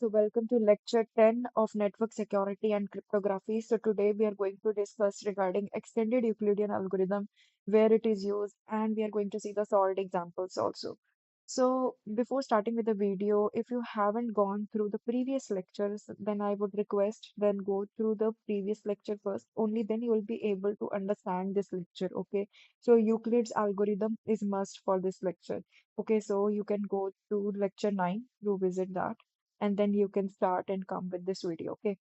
So welcome to lecture 10 of network security and cryptography. So today we are going to discuss regarding extended Euclidean algorithm, where it is used, and we are going to see the solved examples also. So before starting with the video, if you haven't gone through the previous lectures, then I would request then go through the previous lecture first. Only then you will be able to understand this lecture. Okay. So Euclid's algorithm is must for this lecture. Okay, so you can go to lecture 9, you visit that, and then you can start and come with this video. Okay,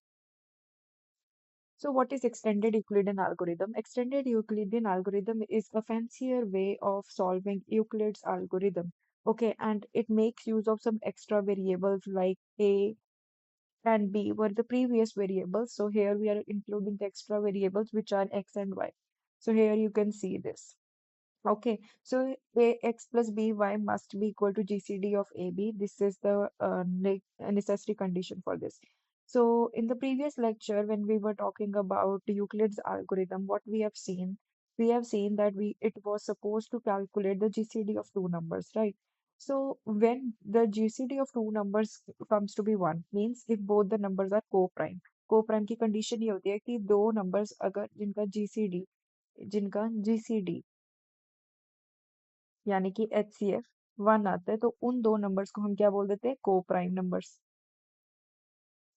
so what is extended Euclidean algorithm? Extended Euclidean algorithm is a fancier way of solving Euclid's algorithm. Okay, and it makes use of some extra variables like a and b were the previous variables. So here we are including the extra variables which are x and y. So here you can see this. Okay, so ax plus by must be equal to GCD of AB. This is the necessary condition for this. So in the previous lecture, when we were talking about Euclid's algorithm, what we have seen that it was supposed to calculate the GCD of two numbers, right? So when the GCD of two numbers comes to be one, means if both the numbers are co-prime की condition ये होती है कि दो numbers अगर जिनका GCD यानी कि HCF वन आता है तो उन दो नंबर्स को हम क्या बोल देते हैं को प्राइम नंबर्स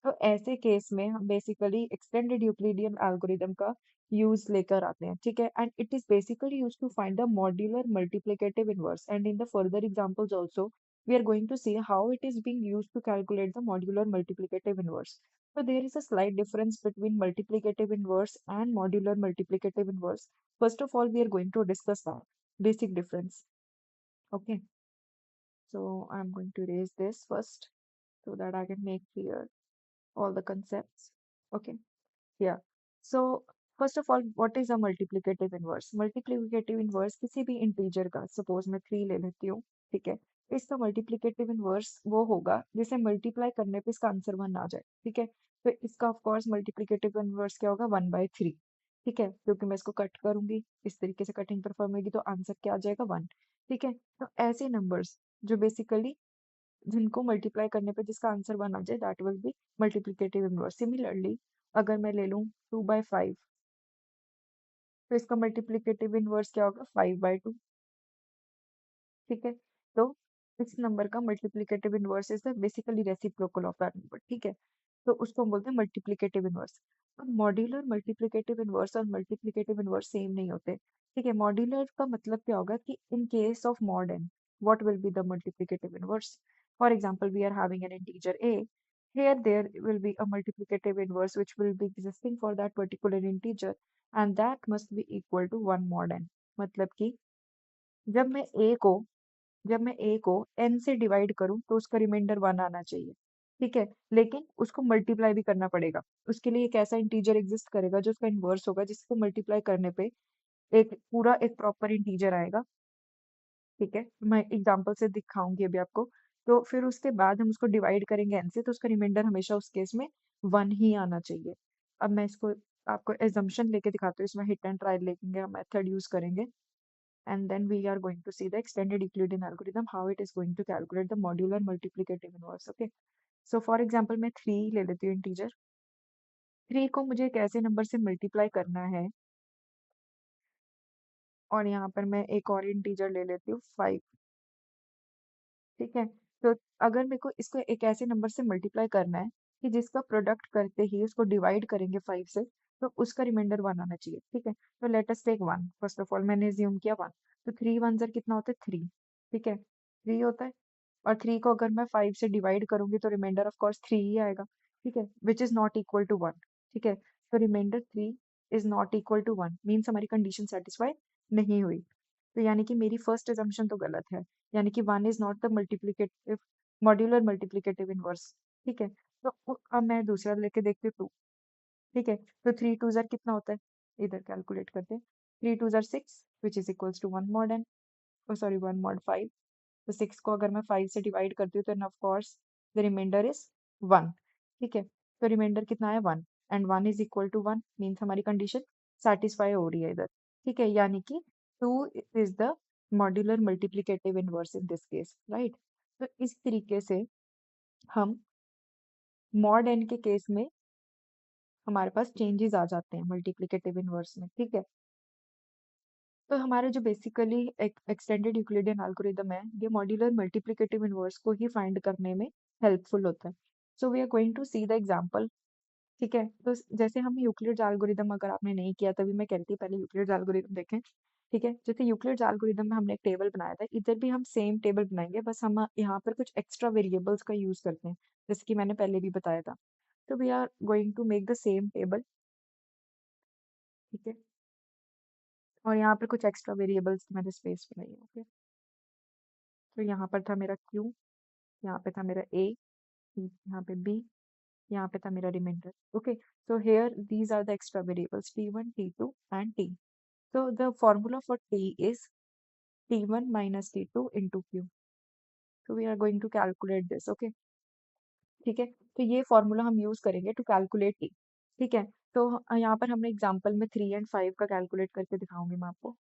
तो ऐसे केस में हम बेसिकली एक्सटेंडेड यूक्लिडियन एल्गोरिदम का यूज लेकर आते हैं ठीक है and it is basically use to find the modular multiplicative inverse and in the further examples also we are going to see how it is being used to calculate the modular multiplicative inverse. So there is a slight difference between multiplicative inverse and modular multiplicative inverse. First of all, we are going to discuss that basic difference. Okay. So I'm going to erase this first so that I can make clear all the concepts. Okay, yeah. So first of all, what is a multiplicative inverse? Multiplicative inverse किसी भी integer का suppose मैं 3 ले लेती हूँ ठीक है इसका multiplicative inverse वो होगा जिसे multiply करने पे इसका आंसर 1 आ जाए ठीक है तो इसका of course multiplicative inverse क्या होगा 1/3 ठीक है क्योंकि मैं इसको कट करूंगी इस तरीके से कटिंग परफॉर्म होगी तो आंसर क्या आ जाएगा 1 ठीक है तो ऐसे नंबर्स जो बेसिकली जिनको मल्टीप्लाई करने पे जिसका आंसर 1 आ जाए that will B multiplicative inverse similarly अगर मैं ले लूँ 2/5 तो इसका मल्टीप्लिकेटिव इनवर्स क्या होगा 5/2 ठीक है तो इस नंबर का multiplicative inverse is the basically reciprocal of that number ठीक है तो उसको हम बोलते हैं मल्टीप्लिकेटिव इनवर्स अब मॉड्यूलर मल्टीप्लिकेटिव इनवर्स और मल्टीप्लिकेटिव इनवर्स सेम नहीं होते ठीक है मॉड्यूलर का मतलब क्या होगा कि in case of mod n what will be the multiplicative inverse for example we are having an integer a here there will be a multiplicative inverse which will be existing for that particular integer and that must be equal to 1 mod n मतलब कि जब मैं a को जब मैं a को n से divide करूं तो उसका रिमाइंडर 1 आना चाहिए ठीक है लेकिन उसको मल्टीप्लाई भी करना पड़ेगा उसके लिए एक ऐसा इंटीजर एग्जिस्ट करेगा जो उसका इन्वर्स होगा जिसको मल्टीप्लाई करने पे एक प्रॉपर इंटीजर आएगा ठीक है मैं एग्जांपल से दिखाऊंगी अभी आपको तो फिर उसके बाद हम उसको डिवाइड करेंगे n से तो उसका रिमाइंडर हमेशा उस केस में 1 ही आना चाहिए अब मैं इसको आपको एजम्पशन लेके दिखाती हूँ इसमें हिट एंड ट्रायल लेंगे मेथड यूज करेंगे and then we are going to see the extended Euclidean algorithm, how it is going to calculate the modular multiplicative inverse. Okay. So for example, मैं 3 ले लेती हूँ इंटीजर 3 को मुझे एक ऐसे नंबर से मल्टीप्लाई करना है और यहाँ पर मैं एक और इंटीजर ले लेती हूँ 5 ठीक है तो अगर मेरे को इसको एक ऐसे नंबर से मल्टीप्लाई करना है कि जिसका प्रोडक्ट करते ही उसको डिवाइड करेंगे 5 से तो उसका रिमाइंडर 1 आना चाहिए ठीक है तो let us take 1 first of all मैंने अज्यूम किया 1 तो 3 1 जर कितना होता है 3 ठीक है 3 होता है और 3 को अगर मैं 5 से डिवाइड करूंगी तो रिमाइंडर ऑफ कोर्स 3 ही आएगा ठीक है which is not equal to 1 ठीक है तो remainder 3 is not equal to 1 means हमारी कंडीशन सेटिस्फाई नहीं हुई तो यानी कि मेरी फर्स्ट assumption तो गलत है यानी कि 1 is not the multiplicative modular multiplicative inverse ठीक है तो अब मैं दूसरा लेके देखती हूँ 2 ठीक है तो 3 2 जार कितना होता है इधर कैलकुलेट करते हैं 3 2 जार 6 which is equals to 1 mod n sorry 1 mod 5 तो 6 को अगर मैं 5 से डिवाइड करती हूँ तो of course the remainder is 1 ठीक है तो रिमाइंडर कितना है 1 and 1 is equal to 1 means हमारी कंडीशन सेटिस्फाई हो रही है इधर ठीक है यानी कि 2 is the modular multiplicative inverse in this case right तो इस तरीके से हम मॉड एन के केस में हमारे पास चेंजेस आ जाते हैं मल्टीप्लिकेटिव इनवर्स में, ठीक है। तो हमारे जो बेसिकली एक्सटेंडेड यूक्लिडियन एल्गोरिदम है, ये मॉड्यूलर मल्टीप्लिकेटिव इनवर्स को ही फाइंड करने में हेल्पफुल होता है। So we are going to see the example, ठीक है। तो जैसे हम यूक्लिड्स एल्गोरिदम, अगर आपने नहीं किया तभी मैं कहती पहले यूक्लिड्स एल्गोरिदम देखें, ठीक है। जैसे यूक्लिड्स एल्गोरिदम में हमने एक टेबल बनाया था, इधर भी हम सेम टेबल बनाएंगे, बस हम यहाँ पर कुछ एक्स्ट्रा वेरिएबल्स का यूज करते हैं, जैसे कि मैंने पहले भी बताया था। तो we are going to make the same table, ठीक है। और यहाँ पर कुछ एक्स्ट्रा वेरिएबल्स की मैंने स्पेस बनाई है, ओके। तो यहाँ पर था मेरा क्यू, यहाँ पे था मेरा ए, यहाँ पे बी, यहाँ पे था मेरा remainder, okay. So here these are the extra variables t1, t2 and t. So the formula for t is t1 minus t2 into q. So we are going to calculate this, okay, ठीक है। तो ये formula हम use करेंगे to calculate T, ठीक है। तो यहाँ पर हमने एग्जांपल में 3 और 5 का कैलकुलेट करके दिखाऊंगी मैं आपको,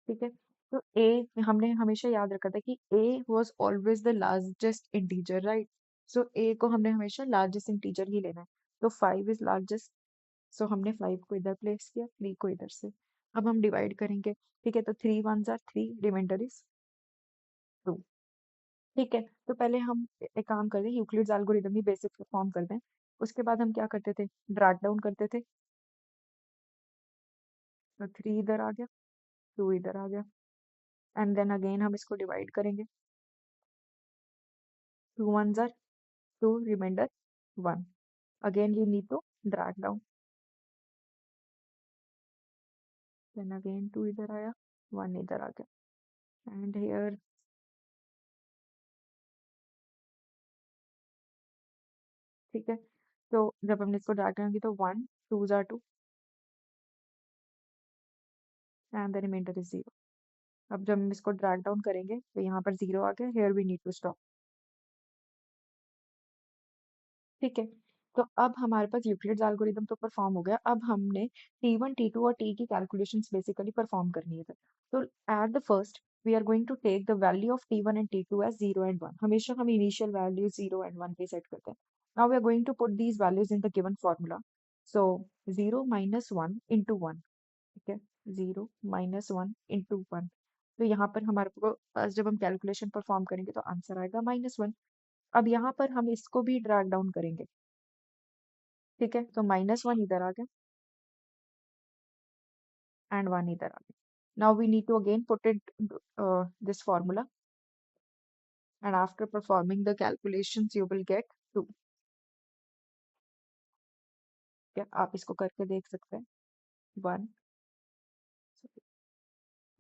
ठीक है। तो ए हमने हमेशा याद रखा था कि A was always the largest integer, right. So A को हमने हमेशा लार्जेस्ट इंटीजर ही लेना है। तो 5 इज लार्जेस्ट, सो हमने 5 को इधर प्लेस किया, 3 को इधर से। अब हम डिवाइड करेंगे, ठीक है। तो 3 1 3, रिमाइंडर इज 2, ठीक है। तो पहले हम एक काम करते हैं, यूक्लिड्स एल्गोरिदम ही बेसिक फॉर्म करते हैं। उसके बाद हम क्या करते थे, ड्रैग डाउन करते थे। तो 3 इधर आ गया, 2 इधर आ गया, एंड देन अगेन हम इसको डिवाइड करेंगे। 2 1 2, remainder 1. Again you need to drag down, then again 2 इधर आया, 1 इधर आ गया, and here, ठीक है। तो जब हमने इसको ड्रैग डाउन की तो 1 2 2 एंड द रिमाइंडर इज 0। अब जब हम इसको ड्रैग डाउन करेंगे तो यहाँ पर 0 आ गया, here we need to stop, ठीक है। तो अब हमारे पास यूक्लिड्स एल्गोरिदम तो परफॉर्म हो गया, अब हमने T1 T2 और T की कैलकुलेशंस बेसिकली परफॉर्म करनी है। तो at the first we are going to take the value of T1 and T2 as 0 and 1। हमेशा हम इनिशियल वैल्यू 0 एंड 1 पे सेट करते हैं। Now we are going to put these values in the given formula. So 0 minus 1 into 1, ठीक है। 0 minus 1 into 1। तो यहाँ पर हमारे को जब हम कैलकुलेशन परफॉर्म करेंगे तो आंसर आएगा -1। अब यहाँ पर हम इसको भी ड्रैग डाउन करेंगे, ठीक है। तो -1 इधर आ गया एंड 1 इधर आ गया। Now we need to again put it this formula, and after performing the calculations you will get 2। क्या आप इसको करके देख सकते हैं, 1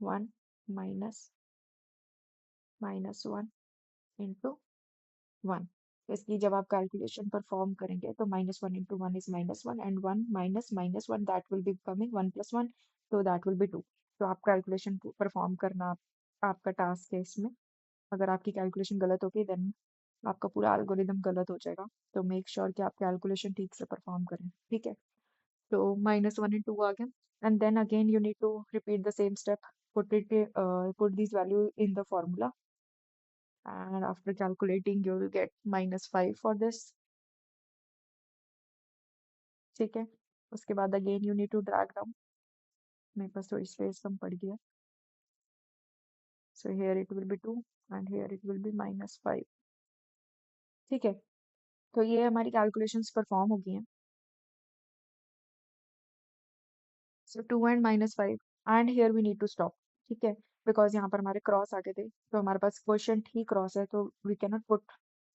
1 माइनस -1 इंटू 1। इसकी जब आप कैलकुलेशन परफॉर्म करेंगे तो -1 into 1 is -1, and 1 minus -1 that will be becoming 1 + 1, तो दैट विल बी 2। तो आप कैलकुलेशन परफॉर्म करना आपका टास्क है इसमें। अगर आपकी कैलकुलेशन गलत होगी देन आपका पूरा एल्गोरिदम गलत हो जाएगा। तो मेक श्योर कि आप कैलकुलेशन ठीक से परफॉर्म करें, ठीक है। तो -1 and 2 आ गया, and then again you need to repeat the same step, put these value in the formula, and after calculating you will get -5 for this, ठीक है। उसके बाद again you need to drag down, मेरे पास थोड़ी space कम पड़ गई है, so here it will be 2 and here it will be -5, ठीक है। तो ये हमारी कैलकुलेशंस परफॉर्म हो गई हैं। So 2 and -5, and here we need to stop, ठीक है। बिकॉज यहाँ पर हमारे क्रॉस आ गए थे, तो हमारे पास क्वोशंट ही क्रॉस है, तो we can not put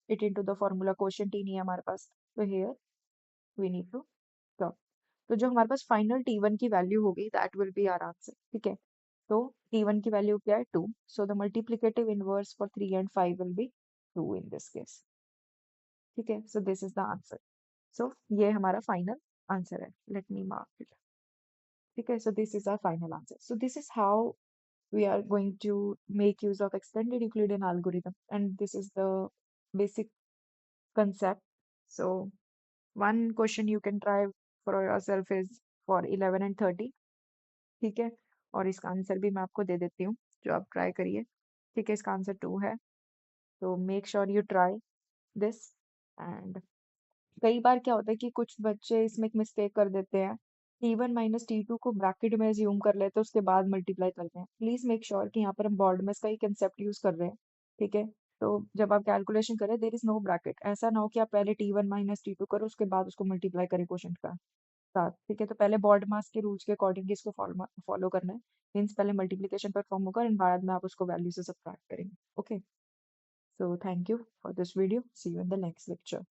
it into the formula, quotient ही नहीं है हमारे पास, तो here we need to stop. तो जो हमारे पास फाइनल T1 की वैल्यू होगी that will be our answer, ठीक है। तो T1 की वैल्यू क्या है, 2, so the multiplicative inverse for 3 and 5 will be 2 in this case, ठीक है। So this is the answer. So ये हमारा फाइनल आंसर है, लेट मी मार्क इट, ठीक है। So this is our final answer. So this is how we are going to make use of extended Euclidean algorithm, and this is the basic concept. So one question you can try for yourself is for 11 and 30, ठीक है। और इसका answer भी मैं आपको दे देती हूँ, जो आप ट्राई करिए, ठीक है। इसका आंसर 2 है, तो make sure you try this. And कई बार क्या होता है कि कुछ बच्चे इसमें एक मिस्टेक कर देते हैं, T1 - T2 को ब्रैकेट में ज्यूम कर लेते हैं, उसके बाद मल्टीप्लाई करते हैं। प्लीज मेक श्योर कि यहाँ पर हम बॉर्ड में इसका ही कंसेप्ट यूज कर रहे हैं, ठीक है। तो जब आप कैलकुलेशन करें देर इज नो ब्रैकेट, ऐसा ना हो कि आप पहले T1 - T2 करो उसके बाद उसको मल्टीप्लाई करें क्वेश्चन का साथ, ठीक है। तो पहले बॉर्ड मास के रूल्स के अकॉर्डिंग इसको फॉलो करना है। मीन्स पहले मल्टीप्लिकेशन परफॉर्म होगा एंड बाद में आप उसको वैल्यू से सब्ट्रैक्ट करेंगे। Okay, so thank you for this video, see you in the next lecture.